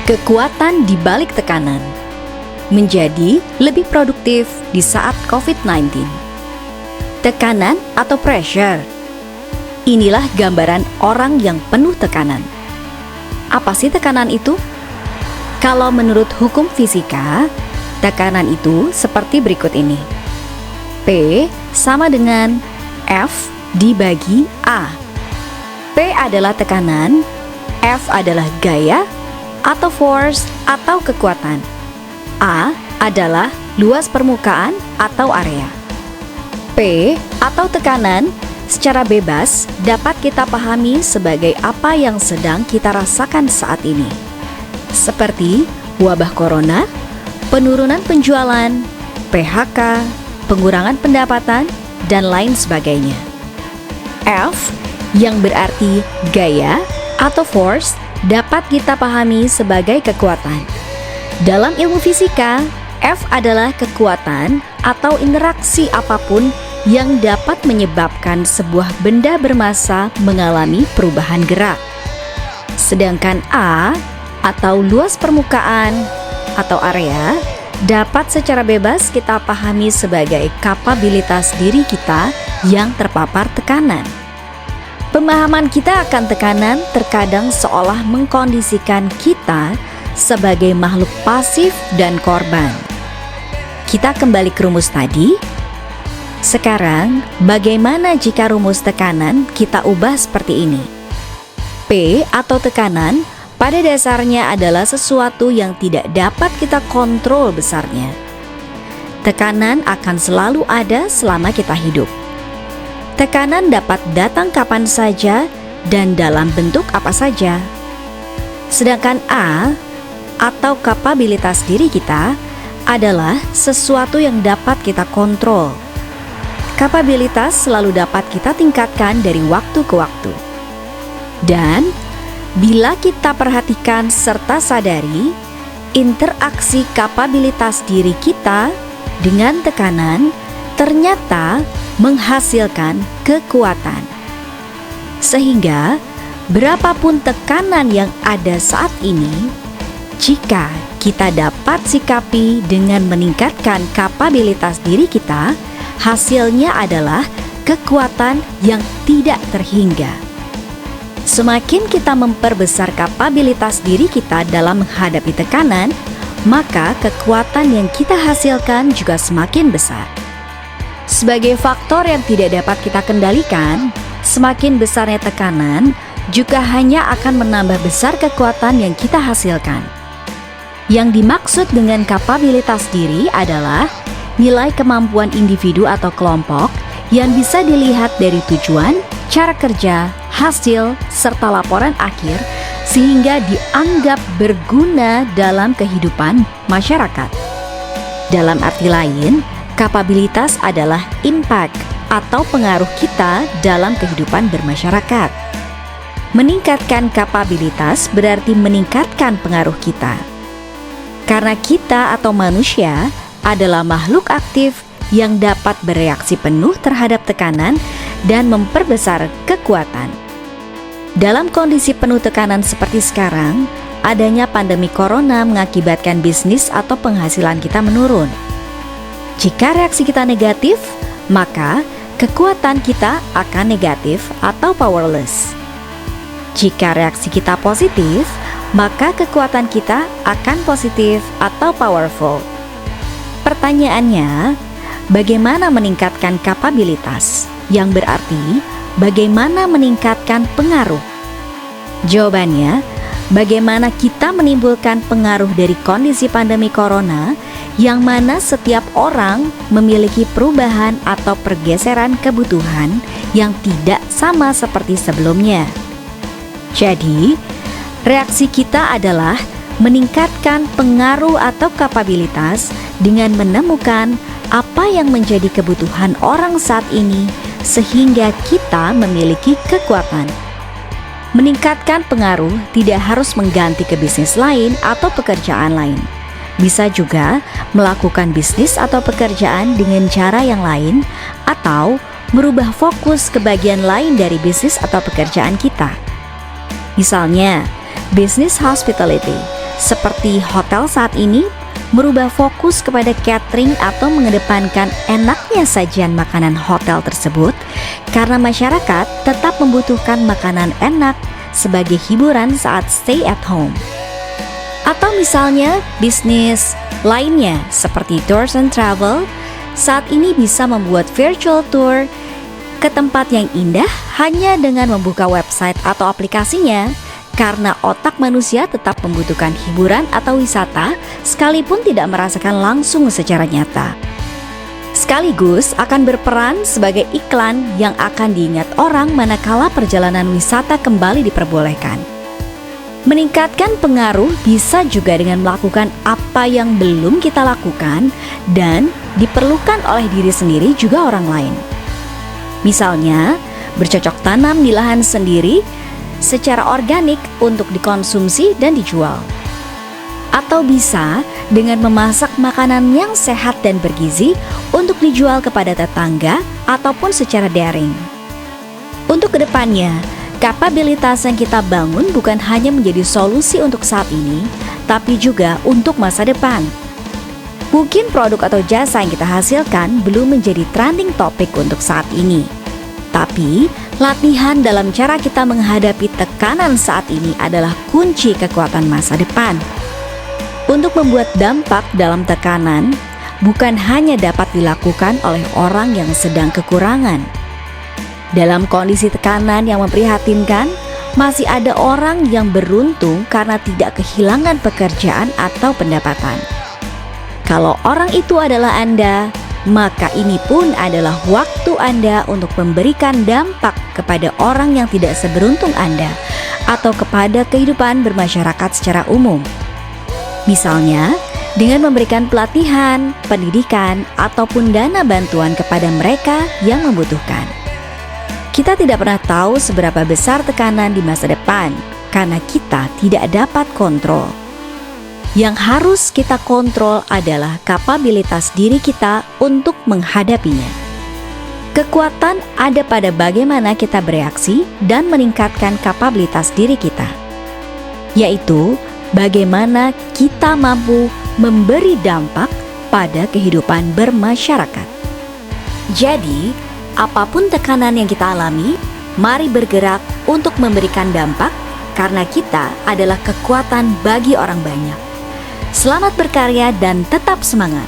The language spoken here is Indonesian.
Kekuatan di balik tekanan. Menjadi lebih produktif di saat COVID-19. Tekanan atau pressure. Inilah gambaran orang yang penuh tekanan. Apa sih tekanan itu? Kalau menurut hukum fisika, tekanan itu seperti berikut ini. P sama dengan F dibagi A. P adalah tekanan, F adalah gaya atau force atau kekuatan. A adalah luas permukaan atau area. P atau tekanan secara bebas dapat kita pahami sebagai apa yang sedang kita rasakan saat ini. Seperti wabah corona, penurunan penjualan, PHK, pengurangan pendapatan, dan lain sebagainya. F yang berarti gaya atau force dapat kita pahami sebagai kekuatan. Dalam ilmu fisika, F adalah kekuatan atau interaksi apapun yang dapat menyebabkan sebuah benda bermassa mengalami perubahan gerak. Sedangkan A atau luas permukaan atau area dapat secara bebas kita pahami sebagai kapabilitas diri kita yang terpapar tekanan. Pemahaman kita akan tekanan terkadang seolah mengkondisikan kita sebagai makhluk pasif dan korban. Kita kembali ke rumus tadi. Sekarang, bagaimana jika rumus tekanan kita ubah seperti ini? P atau tekanan pada dasarnya adalah sesuatu yang tidak dapat kita kontrol besarnya. Tekanan akan selalu ada selama kita hidup. Tekanan dapat datang kapan saja dan dalam bentuk apa saja. Sedangkan A atau kapabilitas diri kita adalah sesuatu yang dapat kita kontrol. Kapabilitas selalu dapat kita tingkatkan dari waktu ke waktu. Dan bila kita perhatikan serta sadari, interaksi kapabilitas diri kita dengan tekanan ternyata menghasilkan kekuatan. Sehingga berapapun tekanan yang ada saat ini, jika kita dapat sikapi dengan meningkatkan kapabilitas diri kita, hasilnya adalah kekuatan yang tidak terhingga. Semakin kita memperbesar kapabilitas diri kita dalam menghadapi tekanan, maka kekuatan yang kita hasilkan juga semakin besar. Sebagai faktor yang tidak dapat kita kendalikan, semakin besarnya tekanan juga hanya akan menambah besar kekuatan yang kita hasilkan. Yang dimaksud dengan kapabilitas diri adalah nilai kemampuan individu atau kelompok yang bisa dilihat dari tujuan, cara kerja, hasil, serta laporan akhir sehingga dianggap berguna dalam kehidupan masyarakat. Dalam arti lain, kapabilitas adalah impact atau pengaruh kita dalam kehidupan bermasyarakat. Meningkatkan kapabilitas berarti meningkatkan pengaruh kita. Karena kita atau manusia adalah makhluk aktif yang dapat bereaksi penuh terhadap tekanan dan memperbesar kekuatan. Dalam kondisi penuh tekanan seperti sekarang, adanya pandemi corona mengakibatkan bisnis atau penghasilan kita menurun. Jika reaksi kita negatif, maka kekuatan kita akan negatif atau powerless. Jika reaksi kita positif, maka kekuatan kita akan positif atau powerful. Pertanyaannya, bagaimana meningkatkan kapabilitas? Yang berarti, bagaimana meningkatkan pengaruh? Jawabannya, bagaimana kita menimbulkan pengaruh dari kondisi pandemi corona yang mana setiap orang memiliki perubahan atau pergeseran kebutuhan yang tidak sama seperti sebelumnya. Jadi, reaksi kita adalah meningkatkan pengaruh atau kapabilitas dengan menemukan apa yang menjadi kebutuhan orang saat ini sehingga kita memiliki kekuatan. Meningkatkan pengaruh tidak harus mengganti ke bisnis lain atau pekerjaan lain. Bisa juga melakukan bisnis atau pekerjaan dengan cara yang lain atau merubah fokus ke bagian lain dari bisnis atau pekerjaan kita. Misalnya, bisnis hospitality seperti hotel saat ini, merubah fokus kepada catering atau mengedepankan enaknya sajian makanan hotel tersebut karena masyarakat tetap membutuhkan makanan enak sebagai hiburan saat stay at home. Atau misalnya bisnis lainnya seperti tours and travel saat ini bisa membuat virtual tour ke tempat yang indah hanya dengan membuka website atau aplikasinya, karena otak manusia tetap membutuhkan hiburan atau wisata sekalipun tidak merasakan langsung secara nyata. Sekaligus akan berperan sebagai iklan yang akan diingat orang manakala perjalanan wisata kembali diperbolehkan. Meningkatkan pengaruh bisa juga dengan melakukan apa yang belum kita lakukan dan diperlukan oleh diri sendiri juga orang lain. Misalnya, bercocok tanam di lahan sendiri secara organik untuk dikonsumsi dan dijual. Atau bisa dengan memasak makanan yang sehat dan bergizi untuk dijual kepada tetangga ataupun secara daring. Untuk kedepannya, kapabilitas yang kita bangun bukan hanya menjadi solusi untuk saat ini, tapi juga untuk masa depan. Mungkin produk atau jasa yang kita hasilkan belum menjadi trending topik untuk saat ini. Tapi, latihan dalam cara kita menghadapi tekanan saat ini adalah kunci kekuatan masa depan. Untuk membuat dampak dalam tekanan, bukan hanya dapat dilakukan oleh orang yang sedang kekurangan. Dalam kondisi tekanan yang memprihatinkan, masih ada orang yang beruntung karena tidak kehilangan pekerjaan atau pendapatan. Kalau orang itu adalah Anda, maka ini pun adalah waktu Anda untuk memberikan dampak kepada orang yang tidak seberuntung Anda atau kepada kehidupan bermasyarakat secara umum. Misalnya, dengan memberikan pelatihan, pendidikan, ataupun dana bantuan kepada mereka yang membutuhkan. Kita tidak pernah tahu seberapa besar tekanan di masa depan karena kita tidak dapat kontrol. Yang harus kita kontrol adalah kapabilitas diri kita untuk menghadapinya. Kekuatan ada pada bagaimana kita bereaksi dan meningkatkan kapabilitas diri kita, yaitu bagaimana kita mampu memberi dampak pada kehidupan bermasyarakat. Jadi, apapun tekanan yang kita alami, mari bergerak untuk memberikan dampak karena kita adalah kekuatan bagi orang banyak. Selamat berkarya dan tetap semangat.